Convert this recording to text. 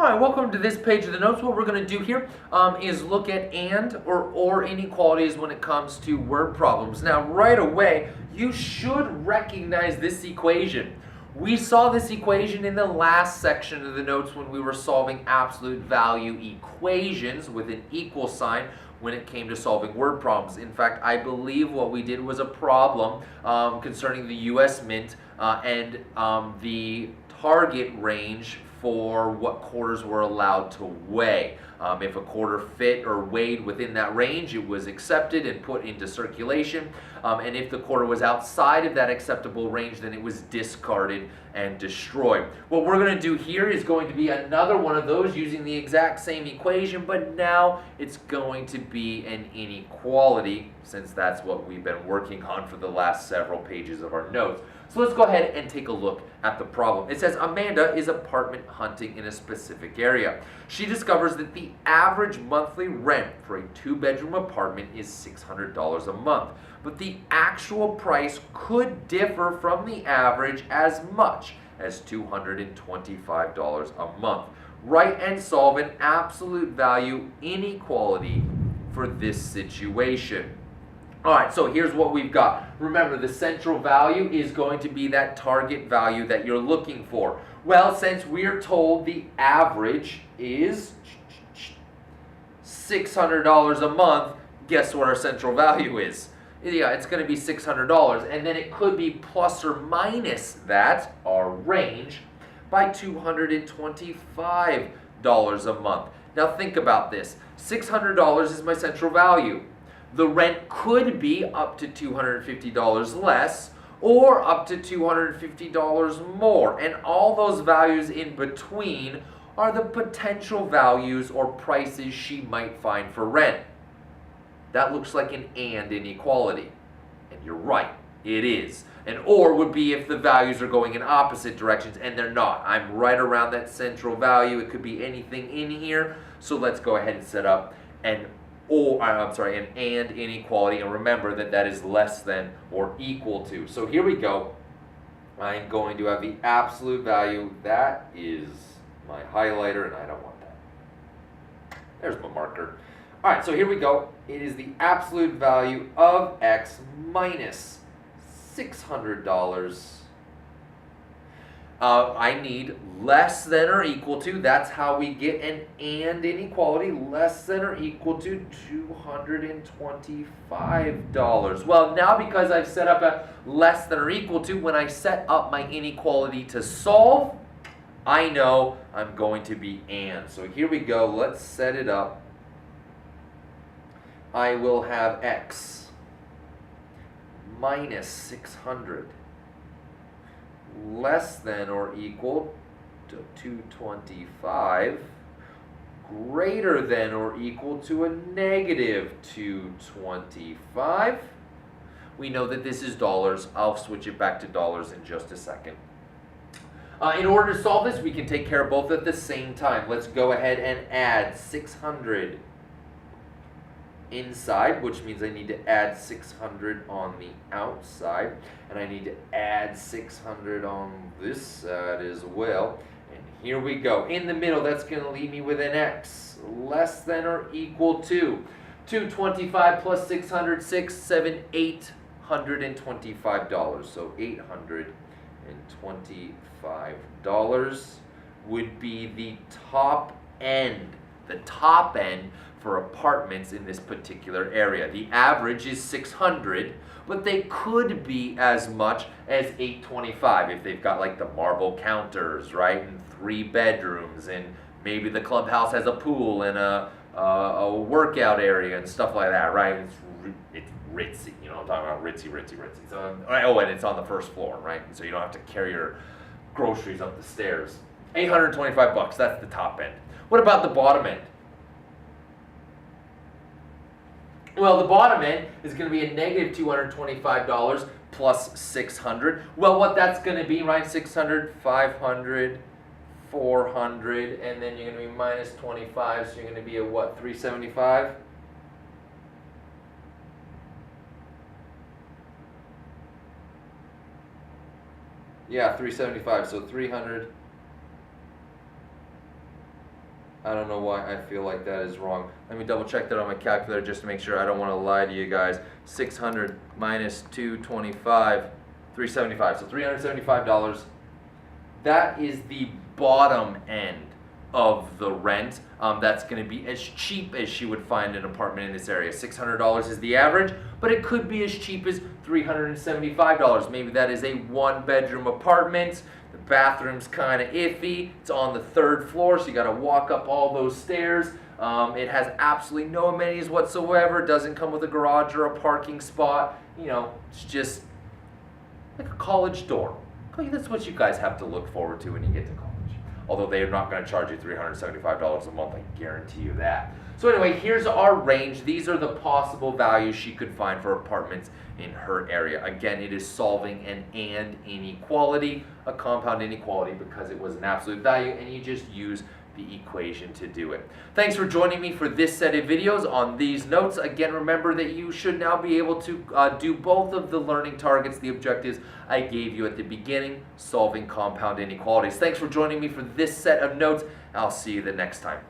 Hi, welcome to this page of the notes. What we're going to do here is look at and or inequalities when it comes to word problems. Now, right away, you should recognize this equation. We saw this equation in the last section of the notes when we were solving absolute value equations with an equal sign when it came to solving word problems. In fact, I believe what we did was a problem concerning the U.S. Mint and the target range for what quarters were allowed to weigh. If a quarter fit or weighed within that range, it was accepted and put into circulation. And if the quarter was outside of that acceptable range, then it was discarded and destroyed. What we're going to do here is going to be another one of those using the exact same equation, but now it's going to be an inequality, since that's what we've been working on for the last several pages of our notes. So let's go ahead and take a look at the problem. It says Amanda is apartment hunting in a specific area. She discovers that the average monthly rent for a two-bedroom apartment is $600 a month, but the actual price could differ from the average as much as $225 a month. Write and solve an absolute value inequality for this situation. All right, so here's what we've got. Remember, the central value is going to be that target value that you're looking for. Well, since we're told the average is $600 a month, guess what our central value is? Yeah, it's going to be $600, and then it could be plus or minus that, our range, by $225 a month. Now think about this. $600 is my central value. The rent could be up to $250 less or up to $250 more. And all those values in between are the potential values or prices she might find for rent. That looks like an and inequality. And you're right, it is. An or would be if the values are going in opposite directions, and they're not. I'm right around that central value. It could be anything in here. So let's go ahead and set up an and inequality, and remember that that is less than or equal to. So here we go. I'm going to have the absolute value. That is my highlighter, and I don't want that. There's my marker. All right, so here we go. It is the absolute value of x minus $600. I need less than or equal to, that's how we get an and inequality, less than or equal to $225. Well, now because I've set up a less than or equal to, when I set up my inequality to solve, I know I'm going to be and. So here we go, let's set it up. I will have x minus 600 less than or equal to 225, greater than or equal to a negative 225. We know that this is dollars. I'll switch it back to dollars in just a second. In order to solve this, we can take care of both at the same time. Let's go ahead and add 600 inside, which means I need to add 600 on the outside, and I need to add 600 on this side as well. And here we go. In the middle, that's going to leave me with an x less than or equal to 225 plus 600, $825. So $825 would be the top end for apartments in this particular area. The average is 600, but they could be as much as 825 if they've got like the marble counters, right, and 3 bedrooms, and maybe the clubhouse has a pool and a workout area and stuff like that, right? It's ritzy, you know, I'm talking about ritzy. So, and it's on the first floor, right? So you don't have to carry your groceries up the stairs. $825, that's the top end. What about the bottom end? Well, the bottom end is going to be a negative $225 plus 600. Well, what that's going to be, right? 600, 500, 400, and then you're going to be minus 25, so you're going to be at what, 375? Yeah, 375, so 300 I don't know why I feel like that is wrong. Let me double check that on my calculator just to make sure. I don't want to lie to you guys. 600 minus 225, 375. So $375. That is the bottom end of the rent. That's going to be as cheap as she would find an apartment in this area. $600 is the average, but it could be as cheap as $375. Maybe that is a one-bedroom apartment. The bathroom's kind of iffy. It's on the 3rd floor, so you got to walk up all those stairs. It has absolutely no amenities whatsoever. It doesn't come with a garage or a parking spot. You know, it's just like a college dorm. That's what you guys have to look forward to when you get to college. Although they are not going to charge you $375 a month, I guarantee you that. So anyway, here's our range. These are the possible values she could find for apartments in her area. Again, it is solving an and inequality, a compound inequality, because it was an absolute value, and you just use the equation to do it. Thanks for joining me for this set of videos on these notes. Again, remember that you should now be able to do both of the learning targets, the objectives I gave you at the beginning, solving compound inequalities. Thanks for joining me for this set of notes. I'll see you the next time.